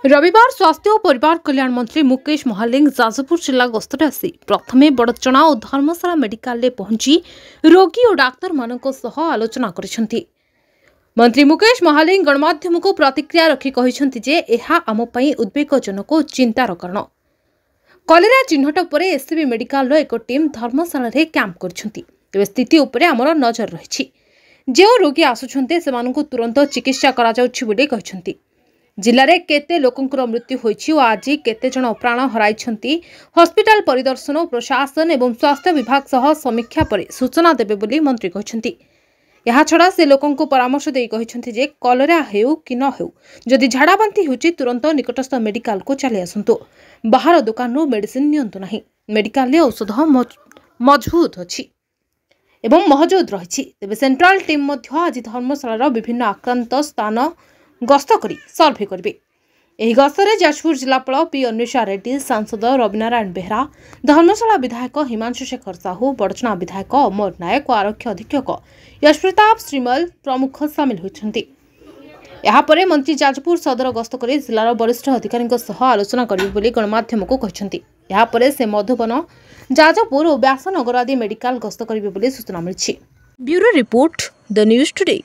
रविवार स्वास्थ्य और परिवार कल्याण मंत्री मुकेश महालिंग जाजपुर जिला गस्तरे आसी प्रथमे बड़चणा और धर्मशाला मेडिकल रे पहुंची रोगी और डाक्तर मानक सह आलोचना करिसेंती। मंत्री मुकेश महालिंग गणमाध्यम को प्रतिक्रिया रखी कहिसेंती जे एहा आम पई उद्वेगजनक और चिंतार कारण। कलेरा चिन्हट पर एससीबी मेडिकल एक टीम धर्मशाला रे कैंप करछंती। तेबे स्थिति उपरे हमर नजर रहिछि। जे रोगी आसुछन्ते सेमानकु तुरंत चिकित्सा करा जाउछि बोली कहिसेंती। जिले में केते लोकंकर मृत्यु होइछि और आज केते जण प्राण हराइछन्ति हॉस्पिटल परिदर्शन प्रशासन एवं स्वास्थ्य विभाग सह समीक्षा पर सूचना देबे बोली मंत्री कहिसेंति। यहा छड़ा से लोकंको परामर्श देई कहिसेंति जे कलेरा हेउ कि न हेउ जदि झाड़ा बांती होछि तुरंत निकटस्थ मेडिकल को चली आसंतु। बाहर दुकान रो मेडिसिन नियंतु नाही। मेडिकल ले औषध मजबूत अछि एवं महजूद रहिछि। तेबे सेंट्रल टीम मध्य आज धर्मशाला विभिन्न आक्रांत स्थान गस्त करी सर्वे करिवे। एही गस्तरे जाजपुर जिलापाल पी अन्वेषा रेड्डी, सांसद रविनारायण बेहरा, धर्मशाला विधायक हिमांशु शेखर साहू, बड़चणा विधायक अमर नायक और आरक्षी अधीक्षक यश प्रताप श्रीमल प्रमुख सामिल होइछन्ति। यहाँ पर मंत्री जाजपुर सदर गस्त कर जिलार वरिष्ठ अधिकारी सह आलोचना करिवे बोली गणमाध्यम को कहिसेंति। यहाँ पर से मधुबन, जाजपुर और व्यासनगर आदि मेडिकल गस्त करिवे बोली सूचना मिलिछि। Bureau report, the news today.